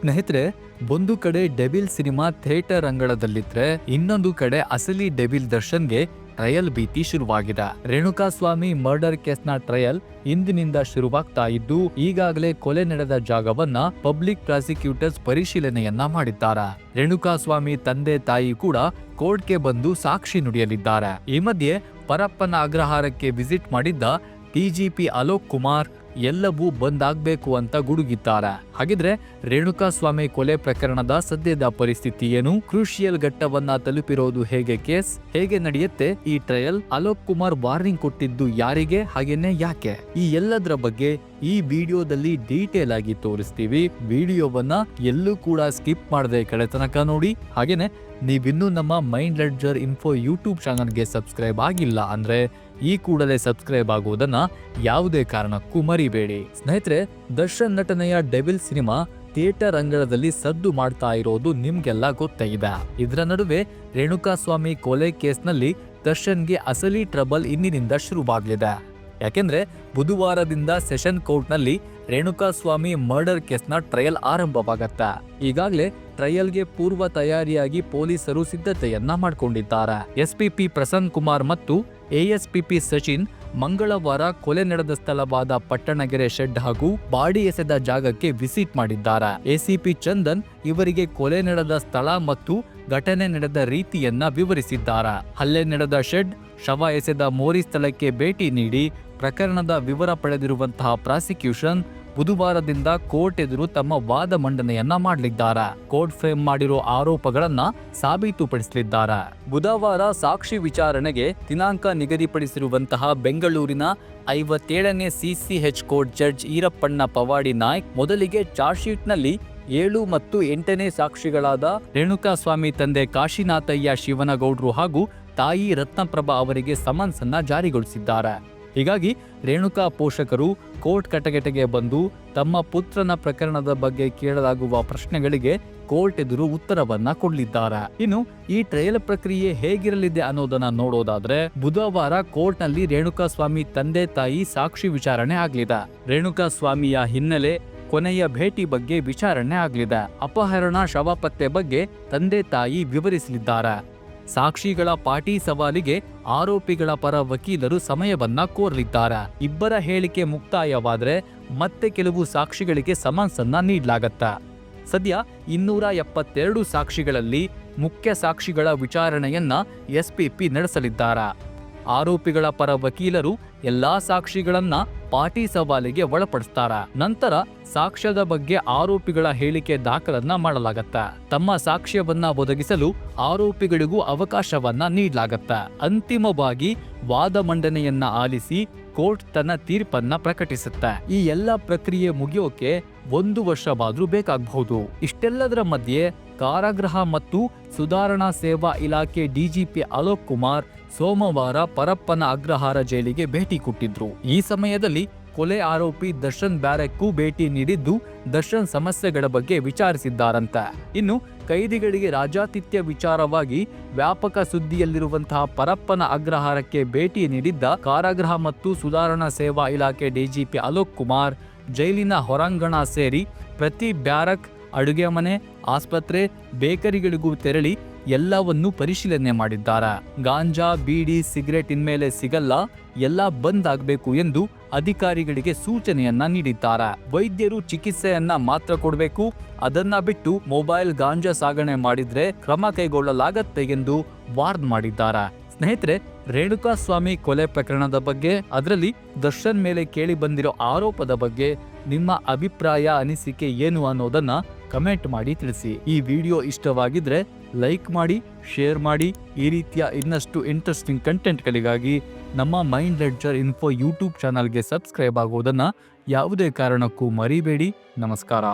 ಸ್ನೇಹಿತರೆ, ಒಂದು ಕಡೆ ಡೆವಿಲ್ ಸಿನಿಮಾ ಥಿಯೇಟರ್ ಅಂಗಳದಲ್ಲಿದ್ರೆ ಇನ್ನೊಂದು ಕಡೆ ಅಸಲಿ ಡೆವಿಲ್ ದರ್ಶನ್ಗೆ ಟ್ರಯಲ್ ಭೀತಿ ಶುರುವಾಗಿದೆ. ರೇಣುಕಾಸ್ವಾಮಿ ಮರ್ಡರ್ ಕೇಸ್ನ ಟ್ರಯಲ್ ಇಂದಿನಿಂದ ಶುರುವಾಗ್ತಾ ಇದ್ದು, ಈಗಾಗಲೇ ಕೊಲೆ ನಡೆದ ಜಾಗವನ್ನ ಪಬ್ಲಿಕ್ ಪ್ರಾಸಿಕ್ಯೂಟರ್ಸ್ ಪರಿಶೀಲನೆಯನ್ನ ಮಾಡಿದ್ದಾರೆ. ರೇಣುಕಾಸ್ವಾಮಿ ತಂದೆ ತಾಯಿ ಕೂಡ ಕೋರ್ಟ್ಗೆ ಬಂದು ಸಾಕ್ಷಿ ನುಡಿಯಲಿದ್ದಾರೆ. ಈ ಮಧ್ಯೆ ಪರಪ್ಪನ ಅಗ್ರಹಾರಕ್ಕೆ ವಿಸಿಟ್ ಮಾಡಿದ್ದ ಡಿಜಿಪಿ ಅಲೋಕ್ ಕುಮಾರ್ ಎಲ್ಲವೂ ಬಂದ್ ಆಗ್ಬೇಕು ಅಂತ ಗುಡುಗಿದ್ದಾರೆ. ಹಾಗಿದ್ರೆ ರೇಣುಕಾಸ್ವಾಮಿ ಕೊಲೆ ಪ್ರಕರಣದ ಸದ್ಯದ ಪರಿಸ್ಥಿತಿ ಏನು? ಕ್ರೂಷಿಯಲ್ ಘಟ್ಟವನ್ನ ತಲುಪಿರೋದು ಹೇಗೆ? ಕೇಸ್ ಹೇಗೆ ನಡೆಯುತ್ತೆ? ಈ ಟ್ರಯಲ್ ಅಲೋಕ್ ಕುಮಾರ್ ವಾರ್ನಿಂಗ್ ಕೊಟ್ಟಿದ್ದು ಯಾರಿಗೆ, ಹಾಗೇನೆ ಯಾಕೆ? ಈ ಎಲ್ಲದರ ಬಗ್ಗೆ ಈ ವಿಡಿಯೋದಲ್ಲಿ ಡೀಟೇಲ್ ಆಗಿ ತೋರಿಸ್ತೀವಿ. ವಿಡಿಯೋವನ್ನ ಎಲ್ಲೂ ಕೂಡ ಸ್ಕಿಪ್ ಮಾಡದೆ ಕಡೆ ತನಕ ನೋಡಿ. ಹಾಗೇನೆ ನೀವಿನ್ನೂ ನಮ್ಮ ಮೈಂಡ್ ಲೆಡ್ಜರ್ ಇನ್ಫೋ ಯೂಟ್ಯೂಬ್ ಚಾನಲ್ಗೆ ಸಬ್ಸ್ಕ್ರೈಬ್ ಆಗಿಲ್ಲ ಅಂದ್ರೆ ಈ ಕೂಡಲೇ ಸಬ್ಸ್ಕ್ರೈಬ್ ಆಗುವುದನ್ನ ಯಾವುದೇ ಕಾರಣಕ್ಕೂ ಮರಿಬೇಡಿ. ಸ್ನೇಹಿತರೆ, ದರ್ಶನ್ ನಟನೆಯ ಡೆವಿಲ್ ಸಿನಿಮಾ ಥಿಯೇಟರ್ ಅಂಗಳದಲ್ಲಿ ಸದ್ದು ಮಾಡ್ತಾ ಇರೋದು ನಿಮ್ಗೆಲ್ಲ ಗೊತ್ತಾಗಿದೆ. ಇದರ ನಡುವೆ ರೇಣುಕಾಸ್ವಾಮಿ ಕೊಲೆ ಕೇಸ್ನಲ್ಲಿ ದರ್ಶನ್ಗೆ ಅಸಲಿ ಟ್ರಬಲ್ ಇಂದಿನಿಂದ ಶುರುವಾಗಲಿದೆ. ಯಾಕೆಂದ್ರೆ ಬುಧವಾರದಿಂದ ಸೆಷನ್ ಕೋರ್ಟ್ನಲ್ಲಿ ರೇಣುಕಾಸ್ವಾಮಿ ಮರ್ಡರ್ ಕೇಸ್ನ ಟ್ರಯಲ್ ಆರಂಭವಾಗತ್ತೆ. ಈಗಾಗಲೇ ಟ್ರಯಲ್ಗೆ ಪೂರ್ವ ತಯಾರಿಯಾಗಿ ಪೊಲೀಸರು ಸಿದ್ಧತೆಯನ್ನ ಮಾಡಿಕೊಂಡಿದ್ದಾರೆ. ಎಸ್ಪಿಪಿ ಪ್ರಸನ್ನ ಕುಮಾರ್ ಮತ್ತು ಎಎಸ್ಪಿಪಿ ಸಚಿನ್ ಮಂಗಳವಾರ ಕೊಲೆ ನಡೆದ ಸ್ಥಳವಾದ ಪಟ್ಟಣಗೆರೆ ಶೆಡ್ ಹಾಗೂ ಬಾಡಿ ಎಸೆದ ಜಾಗಕ್ಕೆ ವಿಸಿಟ್ ಮಾಡಿದ್ದಾರೆ. ಎಸಿಪಿ ಚಂದನ್ ಇವರಿಗೆ ಕೊಲೆ ನಡೆದ ಸ್ಥಳ ಮತ್ತು ಘಟನೆ ನಡೆದ ರೀತಿಯನ್ನ ವಿವರಿಸಿದ್ದಾರೆ. ಹಲ್ಲೆ ನಡೆದ ಶೆಡ್, ಶವ ಎಸೆದ ಮೋರಿ ಸ್ಥಳಕ್ಕೆ ಭೇಟಿ ನೀಡಿ ಪ್ರಕರಣದ ವಿವರ ಪಡೆದಿರುವಂತಹ ಪ್ರಾಸಿಕ್ಯೂಷನ್ ಬುಧವಾರದಿಂದ ಕೋರ್ಟ್ ಎದುರು ತಮ್ಮ ವಾದ ಮಂಡನೆಯನ್ನ ಮಾಡಲಿದ್ದಾರೆ. ಕೋರ್ಟ್ ಫ್ರೇಮ್ ಮಾಡಿರೋ ಆರೋಪಗಳನ್ನ ಸಾಬೀತುಪಡಿಸಲಿದ್ದಾರೆ. ಬುಧವಾರ ಸಾಕ್ಷಿ ವಿಚಾರಣೆಗೆ ದಿನಾಂಕ ನಿಗದಿಪಡಿಸಿರುವಂತಹ ಬೆಂಗಳೂರಿನ 57ನೇ CCH court judge ಈರಪ್ಪಣ್ಣ Pawadi Naik ಮೊದಲಿಗೆ ಚಾರ್ಜ್ ಶೀಟ್ನಲ್ಲಿ 7 ಮತ್ತು 8ನೇ ಸಾಕ್ಷಿಗಳಾದ ರೇಣುಕಾಸ್ವಾಮಿ ತಂದೆ ಕಾಶಿನಾಥಯ್ಯ ಶಿವನಗೌಡ್ರು ಹಾಗೂ ತಾಯಿ ರತ್ನಪ್ರಭಾ ಅವರಿಗೆ ಸಮನ್ಸ್ ಅನ್ನ ಜಾರಿಗೊಳಿಸಿದ್ದಾರೆ. ಹೀಗಾಗಿ ರೇಣುಕಾ ಪೋಷಕರು ಕೋರ್ಟ್ ಕಟಕಟೆಗೆ ಬಂದು ತಮ್ಮ ಪುತ್ರನ ಪ್ರಕರಣದ ಬಗ್ಗೆ ಕೇಳಲಾಗುವ ಪ್ರಶ್ನೆಗಳಿಗೆ ಕೋರ್ಟ್ ಎದುರು ಉತ್ತರವನ್ನ ಕೊಡಲಿದ್ದಾರೆ. ಇನ್ನು ಈ ಟ್ರಯಲ್ ಪ್ರಕ್ರಿಯೆ ಹೇಗಿರಲಿದೆ ಅನ್ನೋದನ್ನ ನೋಡೋದಾದ್ರೆ, ಬುಧವಾರ ಕೋರ್ಟ್ನಲ್ಲಿ ರೇಣುಕಾಸ್ವಾಮಿ ತಂದೆ ತಾಯಿ ಸಾಕ್ಷಿ ವಿಚಾರಣೆ ಆಗಲಿದೆ. ರೇಣುಕಾಸ್ವಾಮಿಯ ಹಿನ್ನೆಲೆ, ಕೊನೆಯ ಭೇಟಿ ಬಗ್ಗೆ ವಿಚಾರಣೆ ಆಗಲಿದೆ. ಅಪಹರಣ, ಶವ ಪತ್ತೆ ಬಗ್ಗೆ ತಂದೆ ತಾಯಿ ವಿವರಿಸಲಿದ್ದಾರೆ. ಸಾಕ್ಷಿಗಳ ಪಾಟಿ ಸವಾಲಿಗೆ ಆರೋಪಿಗಳ ಪರ ವಕೀಲರು ಸಮಯವನ್ನ ಕೋರಲಿದ್ದಾರೆ. ಇಬ್ಬರ ಹೇಳಿಕೆ ಮುಕ್ತಾಯವಾದ್ರೆ ಮತ್ತೆ ಕೆಲವು ಸಾಕ್ಷಿಗಳಿಗೆ ಸಮನ್ಸ್ ಅನ್ನ ನೀಡಲಾಗತ್ತೆ. ಸದ್ಯ 272 ಸಾಕ್ಷಿಗಳಲ್ಲಿ ಮುಖ್ಯ ಸಾಕ್ಷಿಗಳ ವಿಚಾರಣೆಯನ್ನ ಎಸ್ಪಿಪಿ ನಡೆಸಲಿದ್ದಾರೆ. ಆರೋಪಿಗಳ ಪರ ವಕೀಲರು ಎಲ್ಲಾ ಸಾಕ್ಷಿಗಳನ್ನ ಪಾಟಿ ಸವಾಲಿಗೆ ಒಳಪಡಿಸ್ತಾರ. ನಂತರ ಸಾಕ್ಷ್ಯದ ಬಗ್ಗೆ ಆರೋಪಿಗಳ ಹೇಳಿಕೆ ದಾಖಲನ್ನ ಮಾಡಲಾಗತ್ತೆ. ತಮ್ಮ ಸಾಕ್ಷ್ಯವನ್ನ ಒದಗಿಸಲು ಆರೋಪಿಗಳಿಗೂ ಅವಕಾಶವನ್ನ ನೀಡಲಾಗತ್ತೆ. ಅಂತಿಮವಾಗಿ ವಾದ ಮಂಡನೆಯನ್ನ ಆಲಿಸಿ ಕೋರ್ಟ್ ತನ್ನ ತೀರ್ಪನ್ನ ಪ್ರಕಟಿಸುತ್ತೆ. ಈ ಎಲ್ಲ ಪ್ರಕ್ರಿಯೆ ಮುಗಿಯೋಕೆ 1 ವರ್ಷವಾದ್ರೂ ಬೇಕಾಗಬಹುದು. ಇಷ್ಟೆಲ್ಲದರ ಮಧ್ಯೆ ಕಾರಾಗೃಹ ಮತ್ತು ಸುಧಾರಣಾ ಸೇವಾ ಇಲಾಖೆ ಡಿಜಿಪಿ ಅಲೋಕ್ ಕುಮಾರ್ ಸೋಮವಾರ ಪರಪ್ಪನ ಅಗ್ರಹಾರ ಜೈಲಿಗೆ ಭೇಟಿ ಕೊಟ್ಟಿದ್ರು. ಈ ಸಮಯದಲ್ಲಿ ಕೊಲೆ ಆರೋಪಿ ದರ್ಶನ್ ಬ್ಯಾರಕ್ಗೂ ಭೇಟಿ ನೀಡಿದ್ದು ದರ್ಶನ್ ಸಮಸ್ಯೆಗಳ ಬಗ್ಗೆ ವಿಚಾರಿಸಿದ್ದಾರಂತೆ. ಇನ್ನು ಕೈದಿಗಳಿಗೆ ರಾಜಾತಿಥ್ಯ ವಿಚಾರವಾಗಿ ವ್ಯಾಪಕ ಸುದ್ದಿಯಲ್ಲಿರುವಂತಹ ಪರಪ್ಪನ ಅಗ್ರಹಾರಕ್ಕೆ ಭೇಟಿ ನೀಡಿದ್ದ ಕಾರಾಗೃಹ ಮತ್ತು ಸುಧಾರಣಾ ಸೇವಾ ಇಲಾಖೆ ಡಿಜಿಪಿ ಅಲೋಕ್ ಕುಮಾರ್ ಜೈಲಿನ ಹೊರಾಂಗಣ ಸೇರಿ ಪ್ರತಿ ಬ್ಯಾರಕ್, ಅಡುಗೆ ಮನೆ, ಆಸ್ಪತ್ರೆ, ಬೇಕರಿಗಳಿಗೂ ತೆರಳಿ ಎಲ್ಲವನ್ನೂ ಪರಿಶೀಲನೆ ಮಾಡಿದ್ದಾರೆ. ಗಾಂಜಾ, ಬೀಡಿ, ಸಿಗರೆಟ್ ಇನ್ಮೇಲೆ ಸಿಗಲ್ಲ, ಎಲ್ಲ ಬಂದ್ ಆಗ್ಬೇಕು ಎಂದು ಅಧಿಕಾರಿಗಳಿಗೆ ಸೂಚನೆಯನ್ನ ನೀಡಿದ್ದಾರೆ. ವೈದ್ಯರು ಚಿಕಿತ್ಸೆಯನ್ನ ಮಾತ್ರ ಕೊಡಬೇಕು, ಅದನ್ನ ಬಿಟ್ಟು ಮೊಬೈಲ್, ಗಾಂಜಾ ಸಾಗಣೆ ಮಾಡಿದ್ರೆ ಕ್ರಮ ಕೈಗೊಳ್ಳಲಾಗತ್ತೆ ಎಂದು ವಾರ್ನ್ ಮಾಡಿದ್ದಾರೆ. ಸ್ನೇಹಿತರೆ, ರೇಣುಕಾಸ್ವಾಮಿ ಕೊಲೆ ಪ್ರಕರಣದ ಬಗ್ಗೆ, ಅದರಲ್ಲಿ ದರ್ಶನ್ ಮೇಲೆ ಕೇಳಿ ಬಂದಿರೋ ಆರೋಪದ ಬಗ್ಗೆ ನಿಮ್ಮ ಅಭಿಪ್ರಾಯ, ಅನಿಸಿಕೆ ಏನು ಅನ್ನೋದನ್ನ ಕಮೆಂಟ್ ಮಾಡಿ ತಿಳಿಸಿ. ಈ ವಿಡಿಯೋ ಇಷ್ಟವಾಗಿದ್ರೆ ಲೈಕ್ ಮಾಡಿ, ಶೇರ್ ಮಾಡಿ. ಈ ರೀತಿಯ ಇನ್ನಷ್ಟು ಇಂಟ್ರೆಸ್ಟಿಂಗ್ ಕಂಟೆಂಟ್ಗಳಿಗಾಗಿ ನಮ್ಮ ಮೈಂಡ್ ಲೆಡ್ಜರ್ ಇನ್ಫೋ ಯೂಟ್ಯೂಬ್ ಚಾನಲ್ಗೆ ಸಬ್ಸ್ಕ್ರೈಬ್ ಆಗೋದನ್ನ ಯಾವುದೇ ಕಾರಣಕ್ಕೂ ಮರಿಬೇಡಿ. ನಮಸ್ಕಾರ.